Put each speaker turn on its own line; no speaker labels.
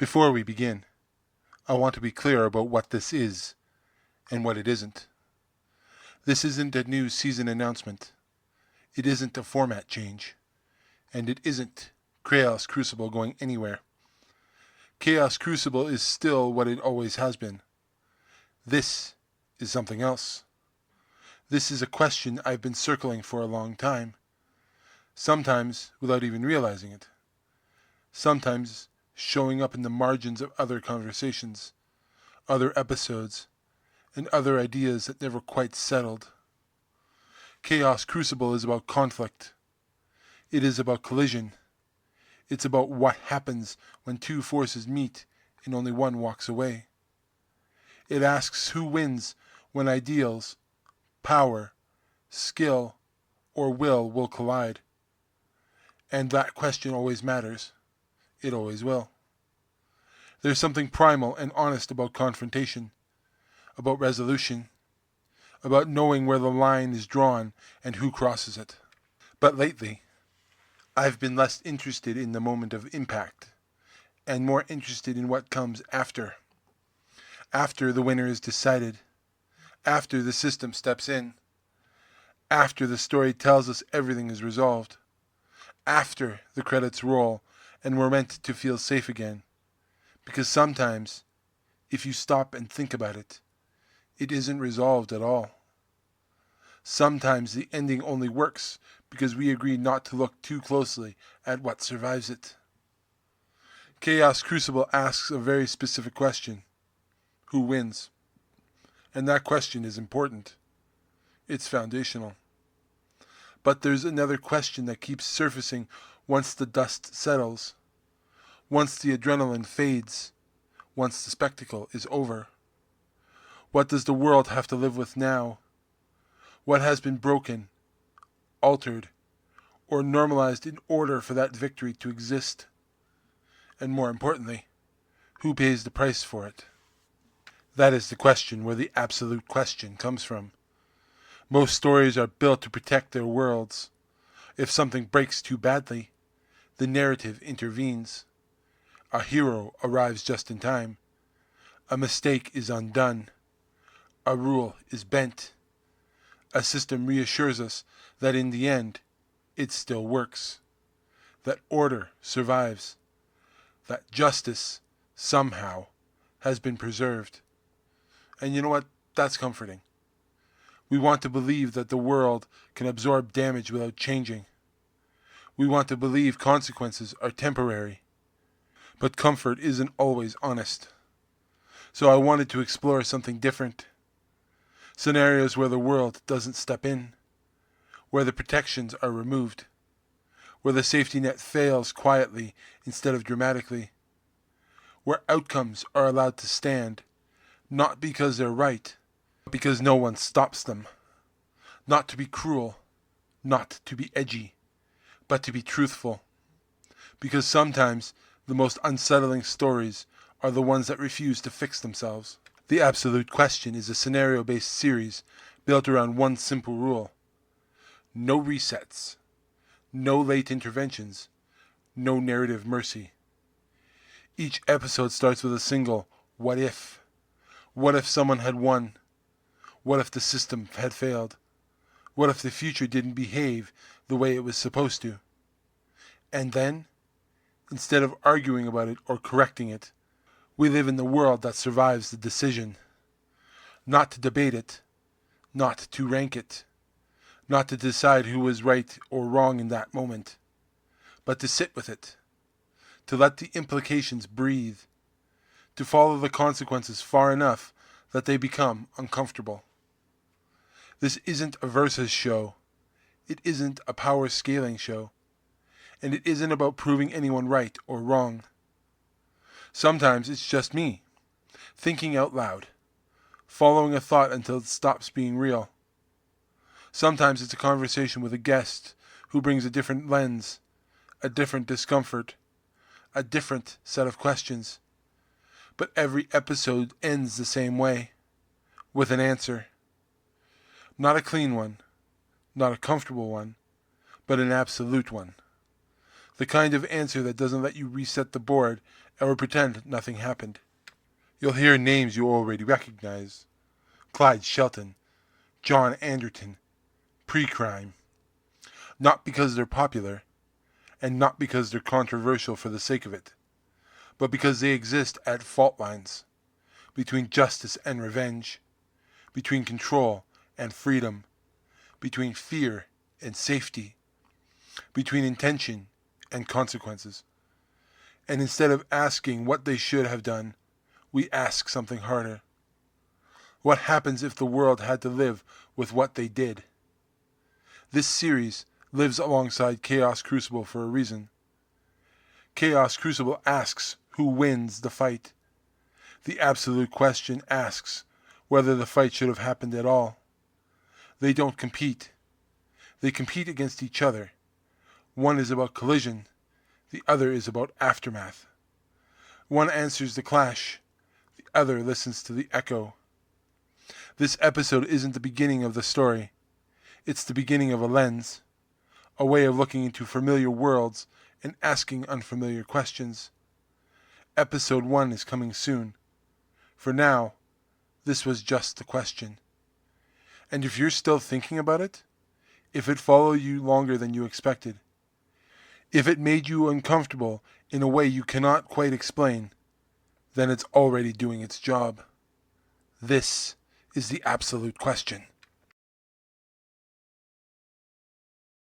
Before we begin, I want to be clear about what this is and what it isn't. This isn't a new season announcement. It isn't a format change. And it isn't Chaos Crucible going anywhere. Chaos Crucible is still what it always has been. This is something else. This is a question I've been circling for a long time. Sometimes without even realizing it. Sometimes showing up in the margins of other conversations, other episodes, and other ideas that never quite settled. Chaos Crucible is about conflict. It is about collision. It's about what happens when two forces meet and only one walks away. It asks who wins when ideals, power, skill, or will collide. And that question always matters. It always will. There's something primal and honest about confrontation, about resolution, about knowing where the line is drawn and who crosses it. But lately, I've been less interested in the moment of impact and more interested in what comes after. After the winner is decided, after the system steps in, after the story tells us everything is resolved, after the credits roll and we're meant to feel safe again. Because sometimes, if you stop and think about it, it isn't resolved at all. Sometimes the ending only works because we agree not to look too closely at what survives it. Chaos Crucible asks a very specific question. Who wins? And that question is important. It's foundational. But there's another question that keeps surfacing once the dust settles, once the adrenaline fades, once the spectacle is over. What does the world have to live with now? What has been broken, altered, or normalized in order for that victory to exist? And more importantly, who pays the price for it? That is the question where the absolute question comes from. Most stories are built to protect their worlds. If something breaks too badly, the narrative intervenes. A hero arrives just in time. A mistake is undone. A rule is bent. A system reassures us that in the end, it still works. That order survives. That justice, somehow, has been preserved. And you know what? That's comforting. We want to believe that the world can absorb damage without changing. We want to believe consequences are temporary. But comfort isn't always honest. So I wanted to explore something different. Scenarios where the world doesn't step in, where the protections are removed, where the safety net fails quietly instead of dramatically, where outcomes are allowed to stand, not because they're right, but because no one stops them. Not to be cruel, not to be edgy, but to be truthful. Because sometimes the most unsettling stories are the ones that refuse to fix themselves. The Absolute Question is a scenario-based series built around one simple rule. No resets, no late interventions, no narrative mercy. Each episode starts with a single what if. What if someone had won? What if the system had failed? What if the future didn't behave the way it was supposed to? And then, instead of arguing about it or correcting it, we live in the world that survives the decision. Not to debate it, not to rank it, not to decide who was right or wrong in that moment, but to sit with it, to let the implications breathe, to follow the consequences far enough that they become uncomfortable. This isn't a versus show. It isn't a power scaling show. And it isn't about proving anyone right or wrong. Sometimes it's just me, thinking out loud, following a thought until it stops being real. Sometimes it's a conversation with a guest who brings a different lens, a different discomfort, a different set of questions. But every episode ends the same way, with an answer. Not a clean one, not a comfortable one, but an absolute one. The kind of answer that doesn't let you reset the board and will pretend nothing happened. You'll hear names you already recognize. Clyde Shelton, John Anderton, pre-crime. Not because they're popular, and not because they're controversial for the sake of it, but because they exist at fault lines between justice and revenge, between control and freedom, between fear and safety, between intention and consequences. And instead of asking what they should have done, we ask something harder. What happens if the world had to live with what they did? This series lives alongside Chaos Crucible for a reason. Chaos Crucible asks who wins the fight. The absolute question asks whether the fight should have happened at all. They don't compete. They compete against each other. One is about collision. The other is about aftermath. One answers the clash. The other listens to the echo. This episode isn't the beginning of the story. It's the beginning of a lens, a way of looking into familiar worlds and asking unfamiliar questions. Episode 1 is coming soon. For now, this was just the question. And if you're still thinking about it, if it followed you longer than you expected, if it made you uncomfortable in a way you cannot quite explain, then it's already doing its job. This is the absolute question.